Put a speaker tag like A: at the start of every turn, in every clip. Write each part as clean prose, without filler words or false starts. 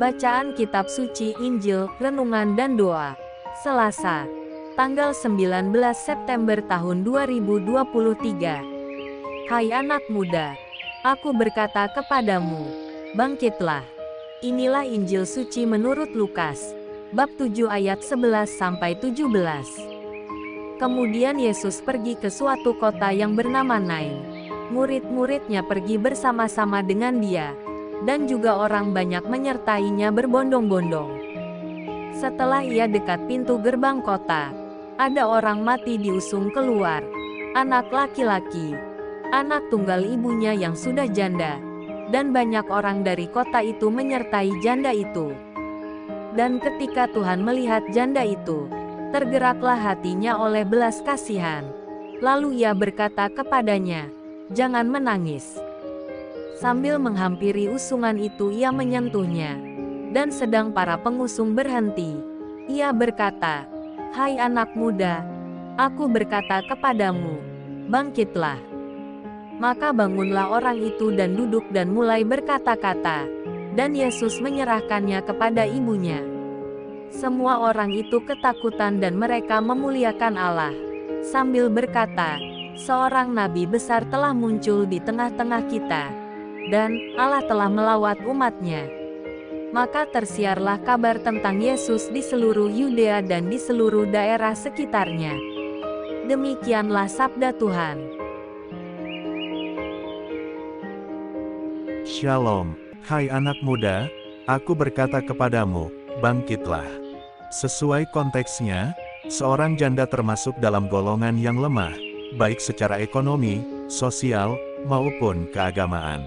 A: Bacaan Kitab Suci Injil, Renungan dan Doa. Selasa, tanggal 19 September tahun 2023. Hai anak muda, aku berkata kepadamu, bangkitlah. Inilah Injil Suci menurut Lukas, bab 7 ayat 11-17. Kemudian Yesus pergi ke suatu kota yang bernama Nain. Murid-muridnya pergi bersama-sama dengan dia, dan juga orang banyak menyertainya berbondong-bondong. Setelah ia dekat pintu gerbang kota, ada orang mati diusung keluar, anak laki-laki, anak tunggal ibunya yang sudah janda, dan banyak orang dari kota itu menyertai janda itu. Dan ketika Tuhan melihat janda itu, tergeraklah hatinya oleh belas kasihan. Lalu ia berkata kepadanya, "Jangan menangis." Sambil menghampiri usungan itu ia menyentuhnya. Dan sedang para pengusung berhenti, ia berkata, "Hai anak muda, aku berkata kepadamu, bangkitlah." Maka bangunlah orang itu dan duduk dan mulai berkata-kata, dan Yesus menyerahkannya kepada ibunya. Semua orang itu ketakutan dan mereka memuliakan Allah, sambil berkata, "Seorang nabi besar telah muncul di tengah-tengah kita, dan Allah telah melawat umat-Nya." Maka tersiarlah kabar tentang Yesus di seluruh Yudea dan di seluruh daerah sekitarnya. Demikianlah sabda Tuhan.
B: Shalom, hai anak muda, aku berkata kepadamu, bangkitlah. Sesuai konteksnya, seorang janda termasuk dalam golongan yang lemah, baik secara ekonomi, sosial, maupun keagamaan.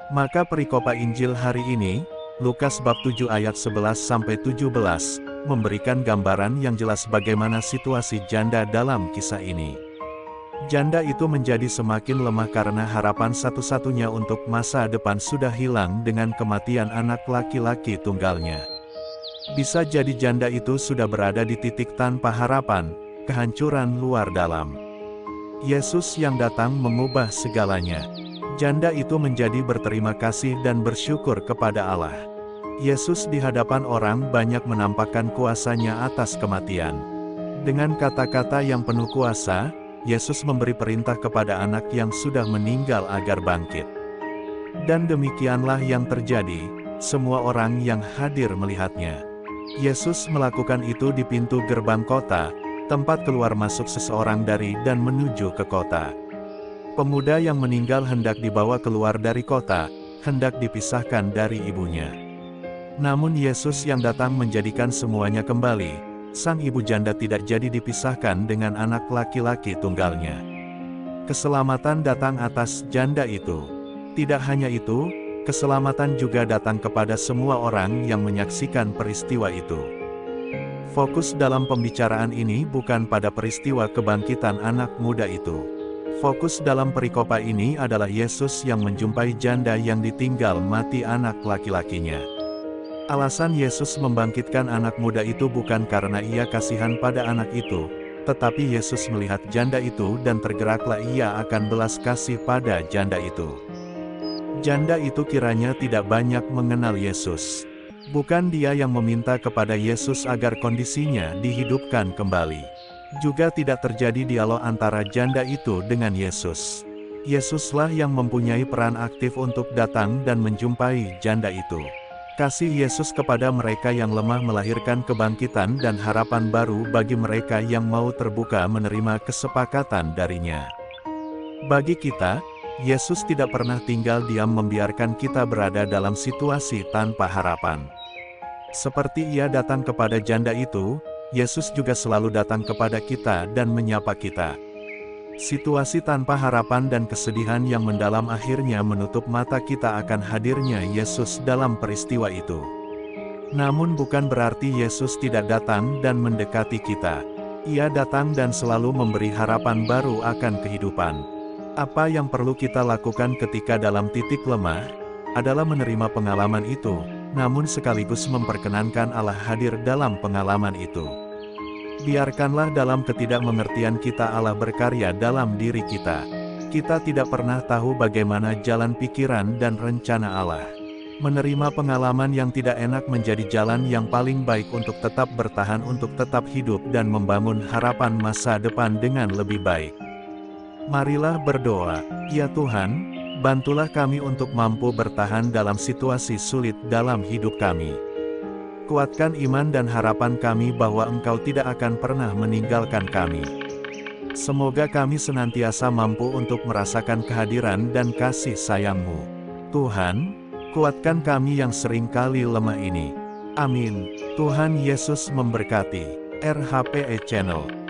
B: Maka perikopa Injil hari ini, Lukas bab 7 ayat 11-17, memberikan gambaran yang jelas bagaimana situasi janda dalam kisah ini. Janda itu menjadi semakin lemah karena harapan satu-satunya untuk masa depan sudah hilang dengan kematian anak laki-laki tunggalnya. Bisa jadi janda itu sudah berada di titik tanpa harapan, kehancuran luar dalam. Yesus yang datang mengubah segalanya. Janda itu menjadi berterima kasih dan bersyukur kepada Allah. Yesus di hadapan orang banyak menampakkan kuasanya atas kematian. Dengan kata-kata yang penuh kuasa, Yesus memberi perintah kepada anak yang sudah meninggal agar bangkit. Dan demikianlah yang terjadi, semua orang yang hadir melihatnya. Yesus melakukan itu di pintu gerbang kota, tempat keluar masuk seseorang dari dan menuju ke kota. Pemuda yang meninggal hendak dibawa keluar dari kota, hendak dipisahkan dari ibunya. Namun Yesus yang datang menjadikan semuanya kembali. Sang ibu janda tidak jadi dipisahkan dengan anak laki-laki tunggalnya. Keselamatan datang atas janda itu. Tidak hanya itu, keselamatan juga datang kepada semua orang yang menyaksikan peristiwa itu. Fokus dalam pembicaraan ini bukan pada peristiwa kebangkitan anak muda itu. Fokus dalam perikopa ini adalah Yesus yang menjumpai janda yang ditinggal mati anak laki-lakinya. Alasan Yesus membangkitkan anak muda itu bukan karena ia kasihan pada anak itu, tetapi Yesus melihat janda itu dan tergeraklah ia akan belas kasih pada janda itu. Janda itu kiranya tidak banyak mengenal Yesus. Bukan dia yang meminta kepada Yesus agar kondisinya dihidupkan kembali. Juga tidak terjadi dialog antara janda itu dengan Yesus. Yesuslah yang mempunyai peran aktif untuk datang dan menjumpai janda itu. Kasih Yesus kepada mereka yang lemah melahirkan kebangkitan dan harapan baru bagi mereka yang mau terbuka menerima kesepakatan darinya. Bagi kita, Yesus tidak pernah tinggal diam membiarkan kita berada dalam situasi tanpa harapan. Seperti ia datang kepada janda itu, Yesus juga selalu datang kepada kita dan menyapa kita. Situasi tanpa harapan dan kesedihan yang mendalam akhirnya menutup mata kita akan hadirnya Yesus dalam peristiwa itu. Namun bukan berarti Yesus tidak datang dan mendekati kita. Ia datang dan selalu memberi harapan baru akan kehidupan. Apa yang perlu kita lakukan ketika dalam titik lemah, adalah menerima pengalaman itu, namun sekaligus memperkenankan Allah hadir dalam pengalaman itu. Biarkanlah dalam ketidakmengertian kita Allah berkarya dalam diri kita. Kita tidak pernah tahu bagaimana jalan pikiran dan rencana Allah. Menerima pengalaman yang tidak enak menjadi jalan yang paling baik untuk tetap bertahan, untuk tetap hidup dan membangun harapan masa depan dengan lebih baik. Marilah berdoa. Ya Tuhan, bantulah kami untuk mampu bertahan dalam situasi sulit dalam hidup kami. Kuatkan iman dan harapan kami bahwa Engkau tidak akan pernah meninggalkan kami. Semoga kami senantiasa mampu untuk merasakan kehadiran dan kasih sayang-Mu. Tuhan, kuatkan kami yang seringkali lemah ini. Amin. Tuhan Yesus memberkati. RHPE Channel.